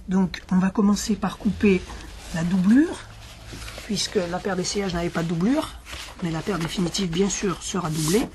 Donc on va commencer par couper la doublure, puisque la paire d'essayage n'avait pas de doublure, mais la paire définitive bien sûr sera doublée.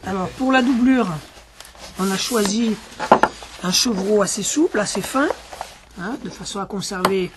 Alors pour la doublure, on a choisi un chevreau assez souple, assez fin, hein, de façon à conserver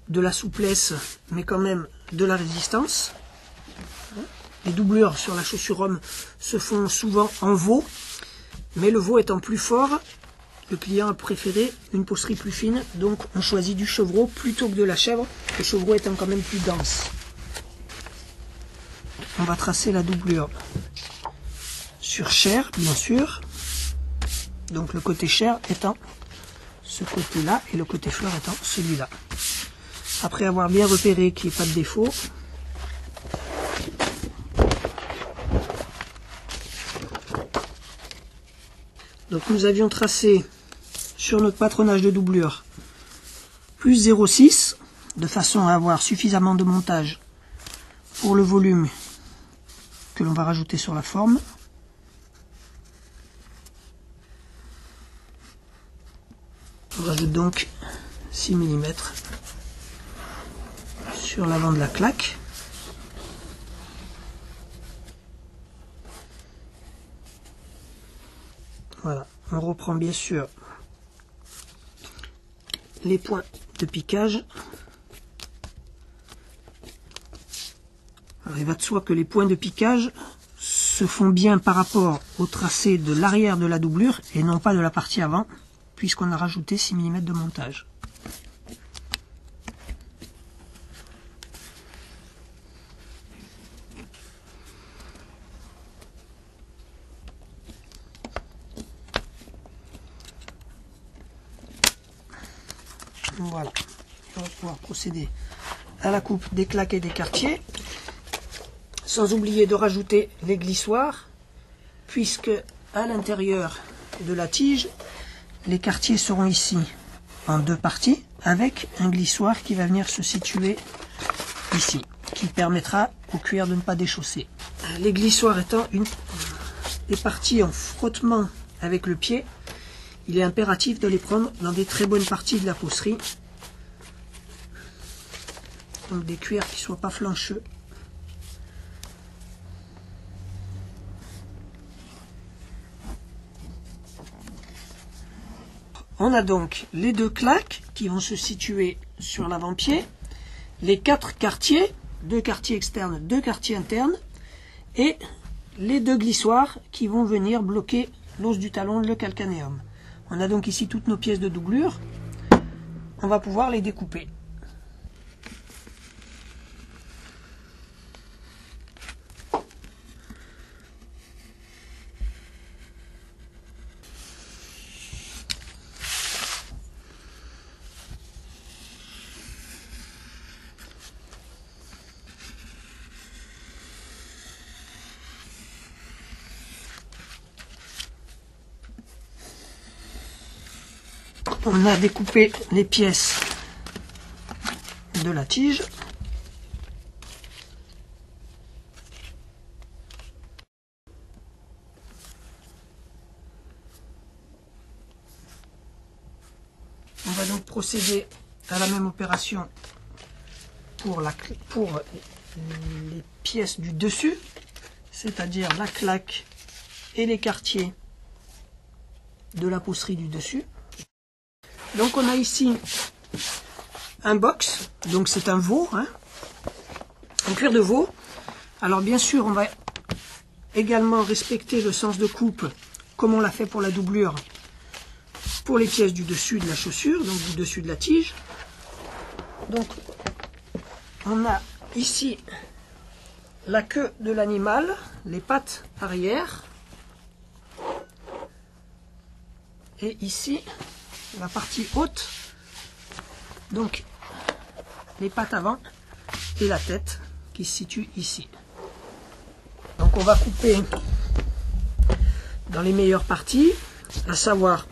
de la souplesse, mais quand même de la résistance. Les doublures sur la chaussure homme se font souvent en veau, mais le veau étant plus fort, le client a préféré une peaucerie plus fine, donc on choisit du chevreau plutôt que de la chèvre, le chevreau étant quand même plus dense. On va tracer la doublure sur chair, bien sûr, donc le côté chair étant ce côté-là et le côté fleur étant celui-là. Après avoir bien repéré qu'il n'y ait pas de défaut, donc nous avions tracé sur notre patronage de doublure plus 0,6 de façon à avoir suffisamment de montage pour le volume que l'on va rajouter sur la forme. On rajoute donc 6 mm sur l'avant de la claque. Voilà, on reprend bien sûr les points de piquage. Alors, il va de soi que les points de piquage se font bien par rapport au tracé de l'arrière de la doublure et non pas de la partie avant, puisqu'on a rajouté 6 mm de montage. Voilà, on va pouvoir procéder à la coupe des claques et des quartiers, sans oublier de rajouter les glissoires, puisque à l'intérieur de la tige, les quartiers seront ici en deux parties, avec un glissoire qui va venir se situer ici, qui permettra au cuir de ne pas déchausser. Les glissoires étant des parties en frottement avec le pied, il est impératif de les prendre dans des très bonnes parties de la peaucerie, donc des cuirs qui ne soient pas flancheux. On a donc les deux claques qui vont se situer sur l'avant-pied, les 4 quartiers, 2 quartiers externes, 2 quartiers internes, et les 2 glissoires qui vont venir bloquer l'os du talon, le calcanéum. On a donc ici toutes nos pièces de doublure. On va pouvoir les découper. On a découpé les pièces de la tige. On va donc procéder à la même opération pour les pièces du dessus, c'est-à-dire la claque et les quartiers de la peaucerie du dessus. Donc on a ici un box, donc c'est un veau, hein, en cuir de veau. Alors bien sûr on va également respecter le sens de coupe comme on l'a fait pour la doublure, pour les pièces du dessus de la chaussure, donc du dessus de la tige. Donc on a ici la queue de l'animal, les pattes arrière, et ici la partie haute, donc les pattes avant et la tête qui se situe ici. Donc on va couper dans les meilleures parties, à savoir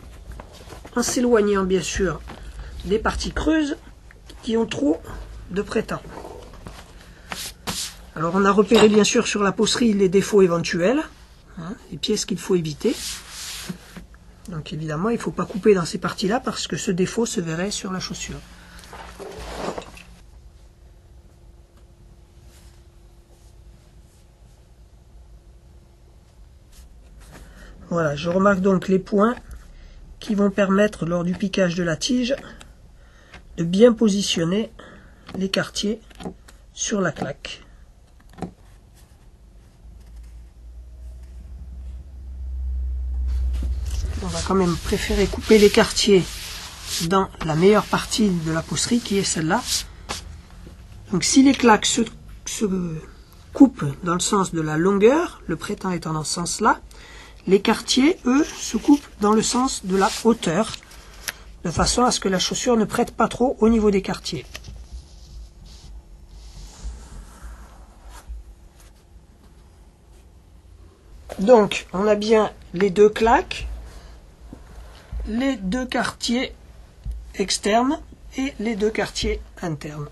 en s'éloignant bien sûr des parties creuses qui ont trop de prêt-à. Alors on a repéré bien sûr sur la peausserie les défauts éventuels, hein, les pièces qu'il faut éviter. Donc évidemment il ne faut pas couper dans ces parties-là parce que ce défaut se verrait sur la chaussure. Voilà, je remarque donc les points qui vont permettre lors du piquage de la tige de bien positionner les quartiers sur la claque. On va quand même préférer couper les quartiers dans la meilleure partie de la peausserie qui est celle-là. Donc si les claques se coupent dans le sens de la longueur, le prétend étant dans ce sens-là, les quartiers, eux, se coupent dans le sens de la hauteur, de façon à ce que la chaussure ne prête pas trop au niveau des quartiers. Donc, on a bien les deux claques, les deux quartiers externes et les deux quartiers internes.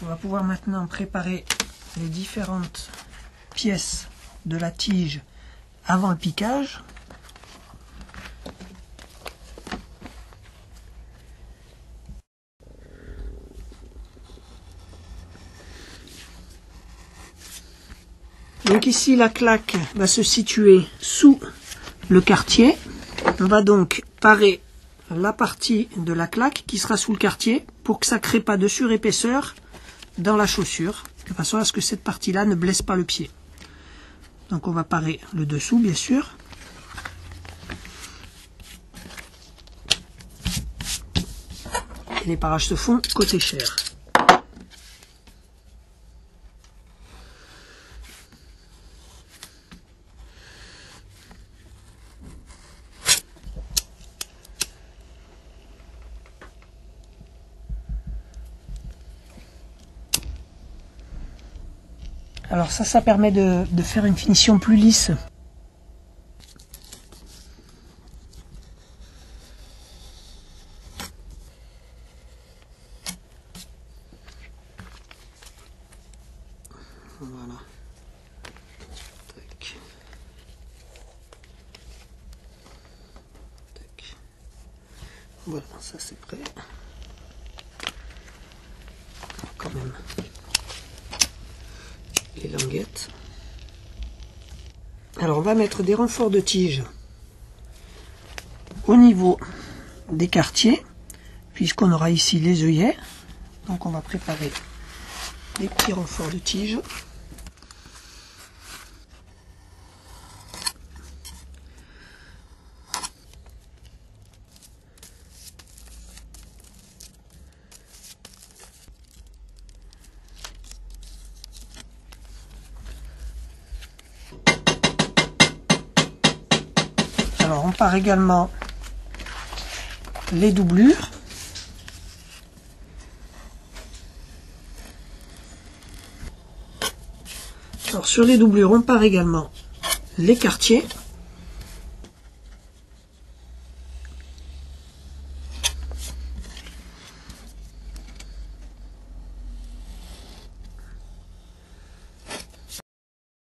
On va pouvoir maintenant préparer les différentes pièces de la tige avant le piquage. Donc ici la claque va se situer sous le quartier. On va donc parer la partie de la claque qui sera sous le quartier pour que ça ne crée pas de surépaisseur dans la chaussure, de façon à ce que cette partie-là ne blesse pas le pied. Donc on va parer le dessous bien sûr. Et les parages se font côté chair. Alors ça permet de faire une finition plus lisse. Voilà. Tac. Tac. Voilà, ça c'est prêt. Quand même. Les languettes. Alors on va mettre des renforts de tige au niveau des quartiers, puisqu'on aura ici les œillets. Donc on va préparer des petits renforts de tige. Alors on part également les doublures. Alors sur les doublures on part également les quartiers.